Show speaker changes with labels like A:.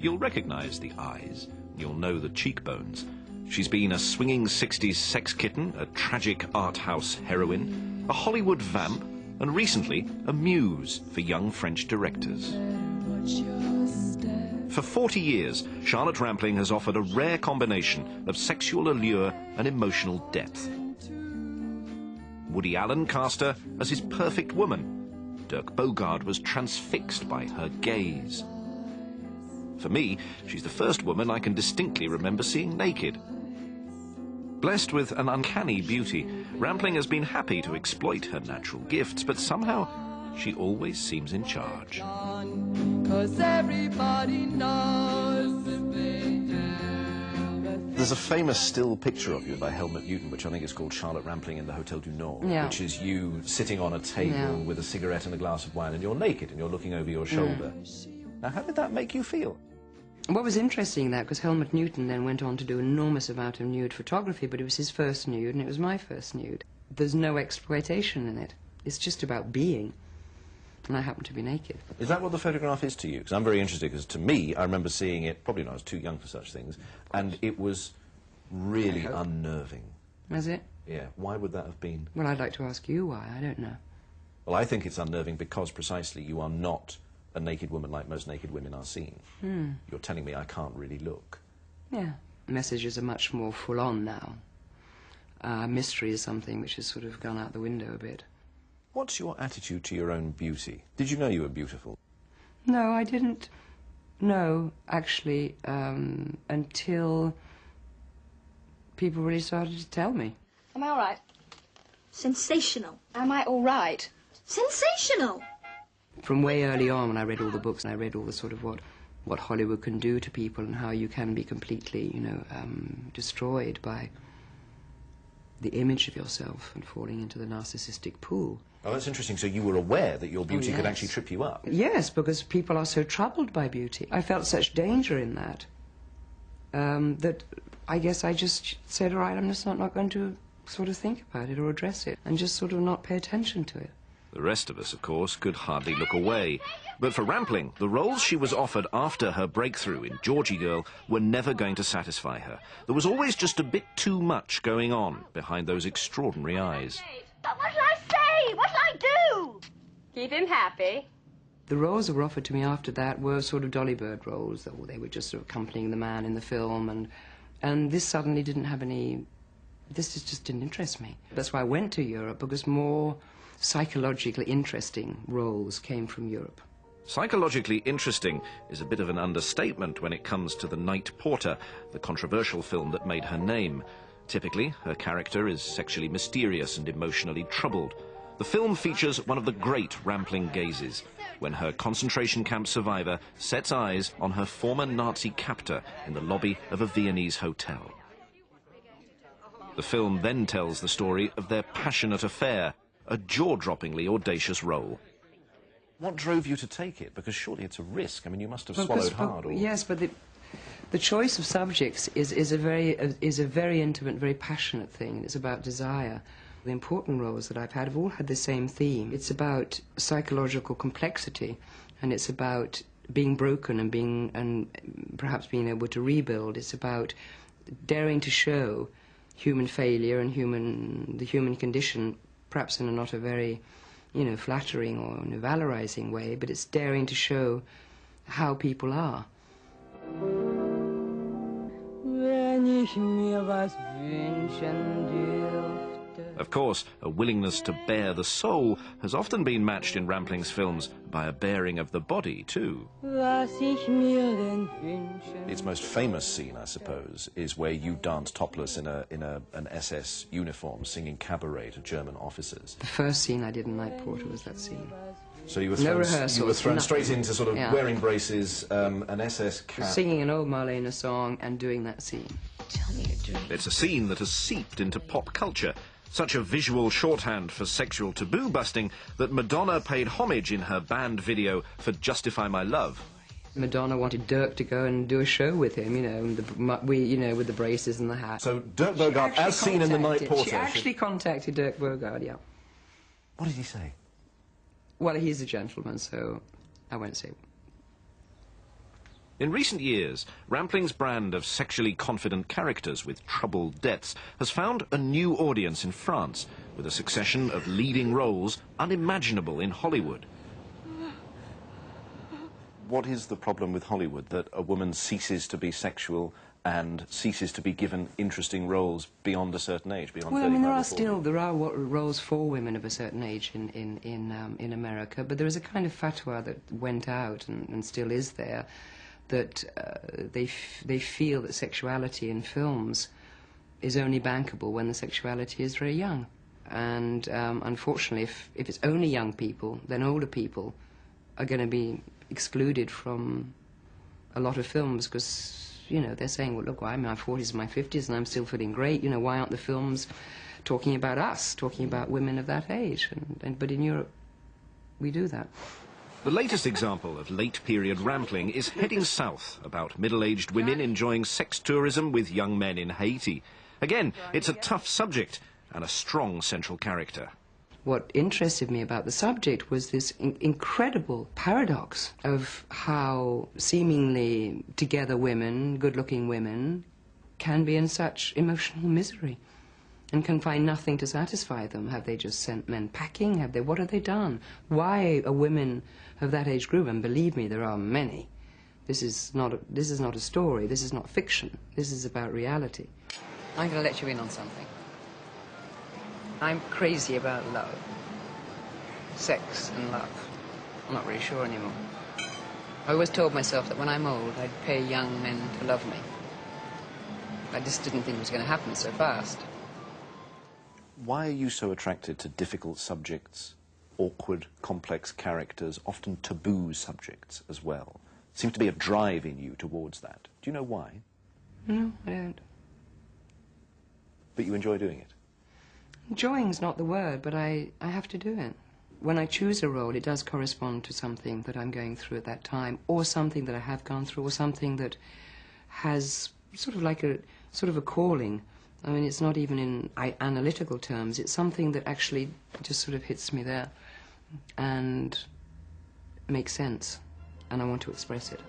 A: You'll recognise the eyes. You'll know the cheekbones. She's been a swinging 60s sex kitten, a tragic art house heroine, a Hollywood vamp, and recently a muse for young French directors. For 40 years, Charlotte Rampling has offered a rare combination of sexual allure and emotional depth. Woody Allen cast her as his perfect woman. Dirk Bogarde was transfixed by her gaze. For me, she's the first woman I can distinctly remember seeing naked. Blessed with an uncanny beauty, Rampling has been happy to exploit her natural gifts, but somehow she always seems in charge. 'Cause everybody knows
B: There's a famous still picture of you by Helmut Newton, which I think is called Charlotte Rampling in the Hotel du Nord, which is you sitting on a table with a cigarette and a glass of wine, and you're naked and you're looking over your shoulder. Now, how did that make you feel?
C: What was interesting in that, because Helmut Newton then went on to do an enormous amount of nude photography, but it was his first nude and it was my first nude. There's no exploitation in it. It's just about being. And I happen to be naked.
B: Is that what the photograph is to you? Because I'm very interested, because to me, I remember seeing it, probably when I was too young for such things, and it was really unnerving.
C: Was it?
B: Yeah. Why would that have been?
C: Well, I'd like to ask you why. I don't know.
B: Well, I think it's unnerving because precisely you are not a naked woman like most naked women are seen. You're telling me I can't really look.
C: Yeah. Messages are much more full-on now. Mystery is something which has sort of gone out the window a bit.
B: What's your attitude to your own beauty? Did you know you were beautiful?
C: No, I didn't know, actually, until people really started to tell me.
D: Am I all right?
E: Sensational.
D: Am I all right?
E: Sensational.
C: From way early on, when I read all the books and I read all the sort of what Hollywood can do to people and how you can be completely, you know, destroyed by the image of yourself and falling into the narcissistic pool.
B: Oh, that's interesting. So you were aware that your beauty could actually trip you up?
C: Yes, because people are so troubled by beauty. I felt such danger in that, that I guess I just said, all right, I'm just not going to sort of think about it or address it and just sort of not pay attention to it.
A: The rest of us, of course, could hardly look away. But for Rampling, the roles she was offered after her breakthrough in Georgie Girl were never going to satisfy her. There was always just a bit too much going on behind those extraordinary eyes.
E: But what shall I say? What shall I do?
D: Keep him happy.
C: The roles that were offered to me after that were sort of Dolly Bird roles. They were just sort of accompanying the man in the film, and this suddenly didn't have any... This just didn't interest me. That's why I went to Europe, because more psychologically interesting roles came from Europe.
A: Psychologically interesting is a bit of an understatement when it comes to The Night Porter, the controversial film that made her name. Typically, her character is sexually mysterious and emotionally troubled. The film features one of the great Rampling gazes, when her concentration camp survivor sets eyes on her former Nazi captor in the lobby of a Viennese hotel. The film then tells the story of their passionate affair, a jaw-droppingly audacious role.
B: What drove you to take it? Because surely it's a risk. I mean, you must have swallowed hard. Or...
C: Yes, but the choice of subjects is a very intimate, very passionate thing. It's about desire. The important roles that I've had have all had the same theme. It's about psychological complexity, and it's about being broken and perhaps being able to rebuild. It's about daring to show human failure and the human condition, perhaps in not a very, you know, flattering or valorizing way, but it's daring to show how people are.
A: Of course, a willingness to bare the soul has often been matched in Rampling's films by a baring of the body, too.
B: Its most famous scene, I suppose, is where you dance topless in an SS uniform singing cabaret to German officers.
C: The first scene I did in Night Porter was that scene.
B: So you were thrown, straight into sort of wearing braces, an SS cap.
C: Singing an old Marlena song and doing that scene.
E: Tell me your dream.
A: It's a scene that has seeped into pop culture, such a visual shorthand for sexual taboo busting that Madonna paid homage in her banned video for Justify My Love.
C: Madonna wanted Dirk to go and do a show with him, you know, with the braces and the hat.
B: So Dirk Bogarde, as seen in The Night Porter...
C: She actually contacted Dirk Bogarde, yeah.
B: What did he say?
C: Well, he's a gentleman, so I won't say
A: In recent years, Rampling's brand of sexually confident characters with troubled depths has found a new audience in France, with a succession of leading roles unimaginable in Hollywood.
B: What is the problem with Hollywood, that a woman ceases to be sexual and ceases to be given interesting roles beyond a certain age, beyond 35
C: Well, I mean,
B: or 40?
C: there are roles for women of a certain age in America, but there is a kind of fatwa that went out and still is there, that they feel that sexuality in films is only bankable when the sexuality is very young. And unfortunately, if it's only young people, then older people are going to be excluded from a lot of films because, you know, they're saying, well, look, I'm in my 40s and my 50s and I'm still feeling great. You know, why aren't the films talking about us, talking about women of that age? But in Europe, we do that.
A: The latest example of late-period Rampling is Heading South, about middle-aged women enjoying sex tourism with young men in Haiti. Again, it's a tough subject and a strong central character.
C: What interested me about the subject was this incredible paradox of how seemingly together women, good-looking women, can be in such emotional misery and can find nothing to satisfy them. Have they just sent men packing? What have they done? Why are women of that age group? And believe me, there are many. This is not a story. This is not fiction. This is about reality. I'm going to let you in on something. I'm crazy about love. Sex and love. I'm not really sure anymore. I always told myself that when I'm old, I'd pay young men to love me. I just didn't think it was going to happen so fast.
B: Why are you so attracted to difficult subjects, awkward, complex characters, often taboo subjects as well? Seems to be a drive in you towards that. Do you know why?
C: No, I don't.
B: But you enjoy doing it?
C: Enjoying's not the word, but I have to do it. When I choose a role, it does correspond to something that I'm going through at that time, or something that I have gone through, or something that has sort of a calling. I mean, it's not even in analytical terms. It's something that actually just sort of hits me there and makes sense, and I want to express it.